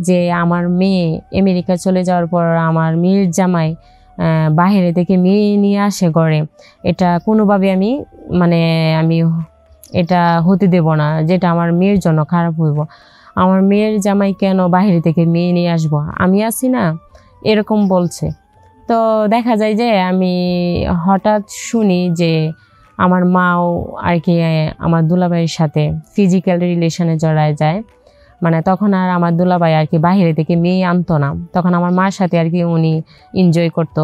যে আমার মেয়ে আমেরিকা চলে যাওয়ার পর আমার মেয়ের জামাই বাইরে থেকে মেয়ে নিয়ে আসে ঘরে, এটা কোনোভাবে আমি এটা হতে দেব না, যেটা আমার মেয়ের জন্য খারাপ হইব। আমার মেয়ের জামাই কেন বাইরে থেকে মেয়ে নিয়ে আসবো, আমি আছি না, এরকম বলছে। তো দেখা যায় যে আমি হঠাৎ শুনি যে আমার মাও আর কি আমার দুলাভাইয়ের সাথে ফিজিক্যাল রিলেশনে জড়ায় যায়। তখন আর আমার দুলাভাই আর কি বাইরে থেকে মেয়ে আনতো না, তখন আমার মার সাথে আর কি উনি এনজয় করতো।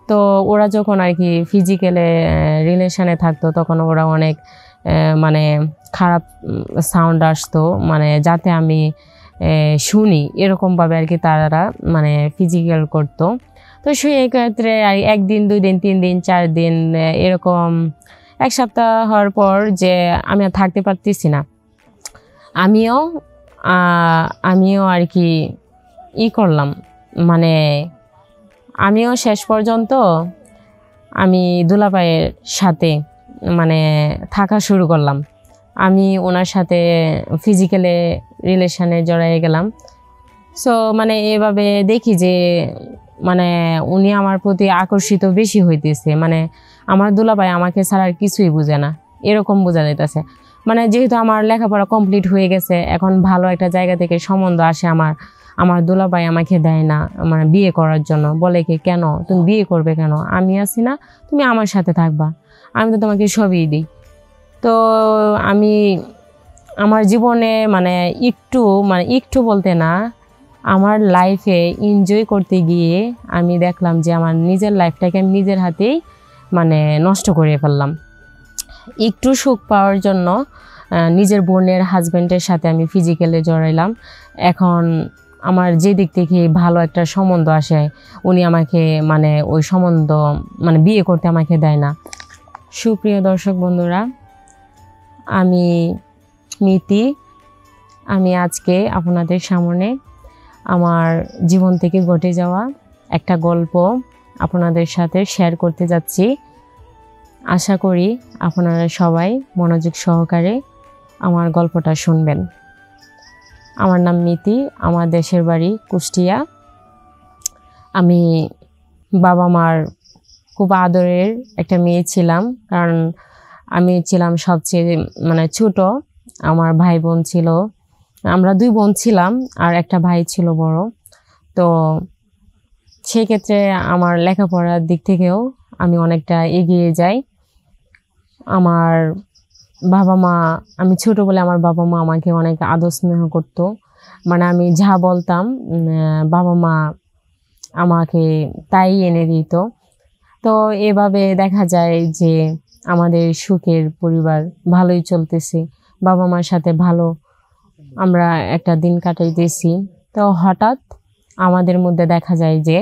তো ওরা যখন আর কি ফিজিক্যালে রিলেশনে থাকতো তখন ওরা অনেক খারাপ সাউন্ড আসতো, যাতে আমি শুনি, এরকমভাবে আর কি তারা ফিজিক্যাল করতো। তো সেই ক্ষেত্রে একদিন 2 দিন 3 দিন 4 দিন এরকম 1 সপ্তাহ হওয়ার পর যে আমি আর থাকতে পারতেছি না, আমিও আর কি করলাম, আমিও শেষ পর্যন্ত আমি দুলাভাইয়ের সাথে থাকা শুরু করলাম। আমি ওনার সাথে ফিজিক্যালে রিলেশনে জড়াই গেলাম। সো এভাবে দেখি যে উনি আমার প্রতি আকর্ষিত বেশি হইতেছে, আমার দুলাভাই আমাকে ছাড়া আর কিছুই বুঝে না, এরকম বোঝা যাইতেছে। যেহেতু আমার লেখাপড়া কমপ্লিট হয়ে গেছে, এখন ভালো একটা জায়গা থেকে সম্বন্ধ আসে, আমার দুলাভাই আমাকে দেয় না বিয়ে করার জন্য, বলে কি কেন তুমি বিয়ে করবে কেন, আমি আছি না, তুমি আমার সাথে থাকবা, আমি তো তোমাকে সবই দিই। তো আমি আমার জীবনে একটু বলতে না, আমার লাইফে এনজয় করতে গিয়ে আমি দেখলাম যে আমার নিজের লাইফটাকে আমি নিজের হাতেই নষ্ট করে ফেললাম। একটু সুখ পাওয়ার জন্য নিজের বোনের হাজব্যান্ডের সাথে আমি ফিজিক্যালি জড়াইলাম। এখন আমার যে দিক থেকে ভালো একটা সম্বন্ধ আসে, উনি আমাকে ওই সম্বন্ধ বিয়ে করতে আমাকে দেয় না। সুপ্রিয় দর্শক বন্ধুরা, আমি মিতি, আমি আজকে আপনাদের সামনে আমার জীবন থেকে ঘটে যাওয়া একটা গল্প আপনাদের সাথে শেয়ার করতে যাচ্ছি। আশা করি আপনারা সবাই মনোযোগ সহকারে আমার গল্পটা শুনবেন। আমার নাম মিতি, আমার দেশের বাড়ি কুষ্টিয়া। আমি বাবা মার খুব আদরের একটা মেয়ে ছিলাম, কারণ আমি ছিলাম সবচেয়ে ছোট। আমার ভাই বোন ছিল, আমরা 2 বোন ছিলাম আর একটা ভাই ছিল বড়। তো সেক্ষেত্রে আমার লেখাপড়ার দিক থেকেও আমি অনেকটা এগিয়ে যাই। আমার বাবা মা, আমি ছোট বলে আমার বাবা মা আমাকে অনেক আদর স্নেহ করতো, আমি যা বলতাম বাবা মা আমাকে তাই এনে দিত। তো এভাবে দেখা যায় যে আমাদের সুখের পরিবার ভালোই চলতেছে, বাবা মার সাথে ভালো আমরা একটা দিন কাটাইতেছি। তো হঠাৎ আমাদের মধ্যে দেখা যায় যে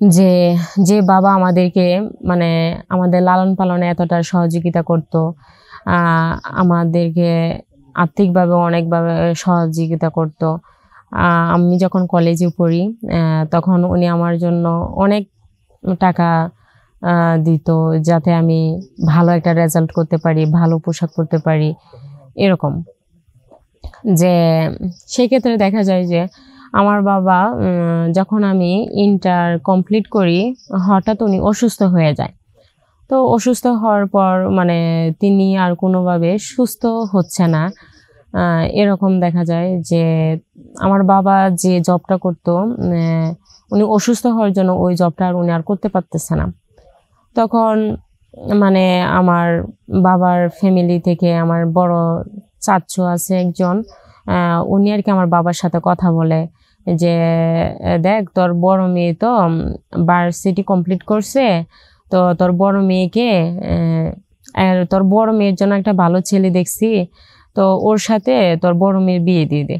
যে যে বাবা আমাদেরকে আমাদের লালন পালনে এতটা সহযোগিতা করত, আমাদেরকে আর্থিকভাবে অনেকভাবে সহযোগিতা করত। আমি যখন কলেজে পড়ি তখন উনি আমার জন্য অনেক টাকা দিত, যাতে আমি ভালো একটা রেজাল্ট করতে পারি, ভালো পোশাক পরতে পারি, এরকম। যে সেক্ষেত্রে দেখা যায় যে আমার বাবা যখন আমি ইন্টার কমপ্লিট করি, হঠাৎ উনি অসুস্থ হয়ে যায়। তো অসুস্থ হওয়ার পর তিনি আর কোনোভাবে সুস্থ হচ্ছে না, এরকম দেখা যায় যে আমার বাবা যে জবটা করতো, উনি অসুস্থ হওয়ার জন্য ওই জবটা আর উনি আর করতে পারতেছে না। তখন আমার বাবার ফ্যামিলি থেকে আমার বড় চাচু আছে একজন, উনি আর কি আমার বাবার সাথে কথা বলে যে দেখ, তোর বড় মেয়ে তো ভার্সিটি কমপ্লিট করছে, তো তোর বড় মেয়ের জন্য একটা ভালো ছেলে দেখছি, তো ওর সাথে তোর বড় মেয়ের বিয়ে দিয়ে দে।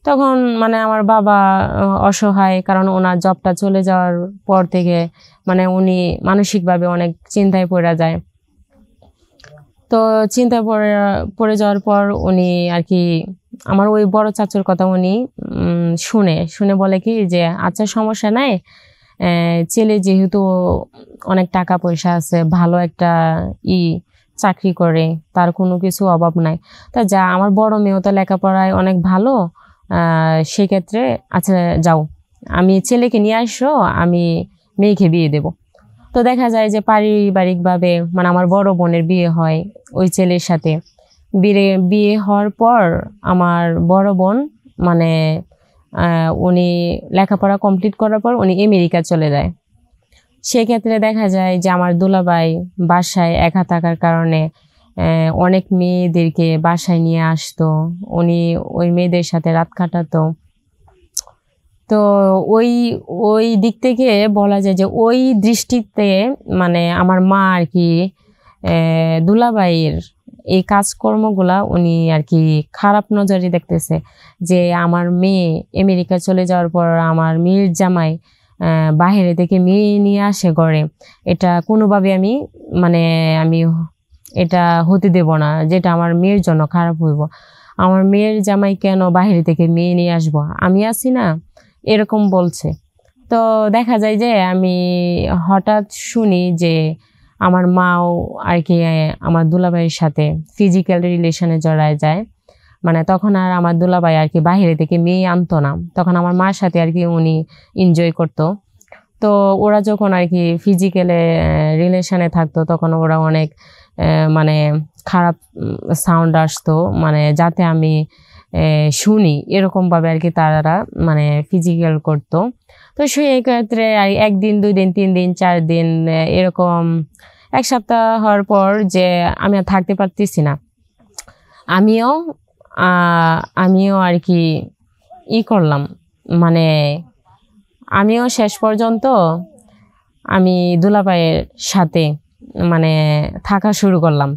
তখন আমার বাবা অসহায়, কারণ ওনার জবটা চলে যাওয়ার পর থেকে উনি মানসিকভাবে অনেক চিন্তায় পড়ে যায়। তো চিন্তায় পড়ে যাওয়ার পর উনি আর কি আমার ওই বড় চাচুর কথা উনি শুনে বলে কি যে আচ্ছা সমস্যা নাই, ছেলে যেহেতু অনেক টাকা পয়সা আছে, ভালো একটা চাকরি করে, তার কোনো কিছু অভাব নাই, তা যা আমার বড় মেয়েও তো লেখাপড়ায় অনেক ভালো, সেক্ষেত্রে আচ্ছা যাও, আমি ছেলেকে নিয়ে আসো, আমি মেয়েকে বিয়ে দেব। তো দেখা যায় যে পারিবারিকভাবে মানে আমার বড় বোনের বিয়ে হয় ওই ছেলের সাথে। বিয়ে হওয়ার পর আমার বড় বোন মানে উনি লেখাপড়া কমপ্লিট করার পর উনি আমেরিকা চলে যায়। সেক্ষেত্রে দেখা যায় যে আমার দুলাভাই বাসায় একা থাকার কারণে অনেক মেয়েদেরকে বাসায় নিয়ে আসতো, উনি ওই মেয়েদের সাথে রাত কাটাতো। তো ওই ওই দিক থেকে বলা যায় যে ওই দৃষ্টিতে মানে আমার মা আর কি দুলাভাইয়ের এই কাজকর্মগুলা উনি আর কি খারাপ নজরে দেখতেছে, যে আমার মেয়ে আমেরিকা চলে যাওয়ার পর আমার মেয়ের জামাই বাহিরে থেকে মেয়ে নিয়ে আসে ঘরে, এটা কোনোভাবে আমি এটা হতে দেব না, যেটা আমার মেয়ের জন্য খারাপ হইব। আমার মেয়ের জামাই কেন বাহিরে থেকে মেয়ে নিয়ে আসবো, আমি আছি না, এরকম বলছে। তো দেখা যায় যে আমি হঠাৎ শুনি যে আমার মাও আর কি আমার দুলাভাইয়ের সাথে ফিজিক্যাল রিলেশনে জড়ায় যায়। মানে তখন আর আমার দুলাভাই আর কি বাহিরে থেকে মেয়ে আনতো না, তখন আমার মার সাথে আর কি উনি এনজয় করতো। তো ওরা যখন আর কি ফিজিক্যালে রিলেশনে থাকতো তখন ওরা অনেক মানে খারাপ সাউন্ড আসতো, মানে যাতে আমি শুনি এরকমভাবে আর কি তারা মানে ফিজিক্যাল করতো। তো সেই ক্ষেত্রে একদিন 2 দিন 3 দিন 4 দিন এরকম 1 সপ্তাহ হওয়ার পর যে আমি আর থাকতে পারতেছি না, আমিও আর কি করলাম, মানে আমিও শেষ পর্যন্ত আমি দুলাভাইয়ের সাথে মানে থাকা শুরু করলাম।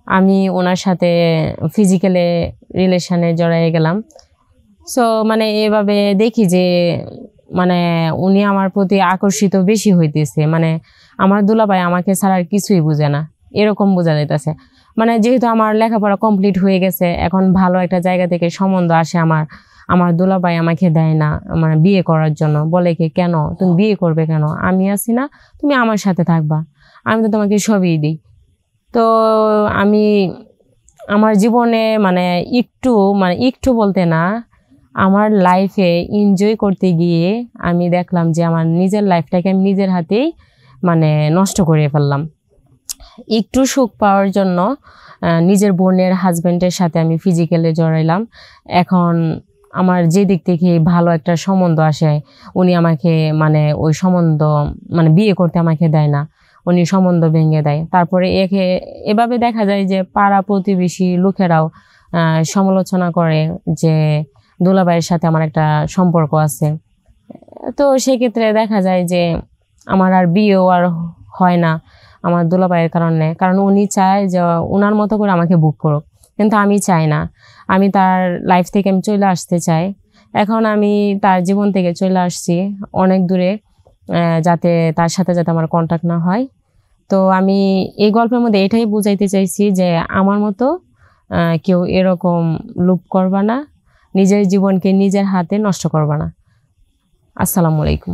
আমি ওনার সাথে ফিজিক্যালে রিলেশনে জড়াই গেলাম। সো মানে এভাবে দেখি যে মানে উনি আমার প্রতি আকর্ষিত বেশি হইতেছে, মানে আমার দুলাভাই আমাকে ছাড়া আর কিছুই বুঝে না, এরকম বোঝা যাইতেছে। মানে যেহেতু আমার লেখাপড়া কমপ্লিট হয়ে গেছে, এখন ভালো একটা জায়গা থেকে সম্বন্ধ আসে, আমার দুলাভাই আমাকে দেয় না মানে বিয়ে করার জন্য, বলে কি কেন তুমি বিয়ে করবে কেন, আমি আছি না, তুমি আমার সাথে থাকবা, আমি তো তোমাকে সবই দিই। তো আমি আমার জীবনে একটু বলতে না, আমার লাইফে এনজয় করতে গিয়ে আমি দেখলাম যে আমার নিজের লাইফটাকে আমি নিজের হাতেই মানে নষ্ট করে ফেললাম। একটু সুখ পাওয়ার জন্য নিজের বোনের হাজবেন্ডের সাথে আমি ফিজিক্যালি জড়াইলাম। এখন আমার যে দিক থেকে ভালো একটা সম্বন্ধ আসে, উনি আমাকে মানে ওই সম্বন্ধ মানে বিয়ে করতে আমাকে দেয় না, উনি সম্বন্ধ ভেঙে দেয়। তারপরে এভাবে দেখা যায় যে পাড়া প্রতিবেশী লোকেরাও সমালোচনা করে যে দুলাভাইয়ের সাথে আমার একটা সম্পর্ক আছে। তো সেক্ষেত্রে দেখা যায় যে আমার আর বিয়েও আর হয় না আমার দুলাভাইয়ের কারণে, কারণ উনি চায় যে ওনার মতো করে আমাকে বুক করুক, কিন্তু আমি চাই না, আমি তার লাইফ থেকে আমি চলে আসতে চাই। এখন আমি তার জীবন থেকে চলে আসছি অনেক দূরে, যাতে তার সাথে যাতে আমার কন্ট্যাক্ট না হয়। তো আমি এই গল্পের মধ্যে এটাই বুঝাইতে চাইছি যে আমার মতো কেউ এরকম লুপ করবা না, নিজের জীবনকে নিজের হাতে নষ্ট করবা না। আসসালামু আলাইকুম।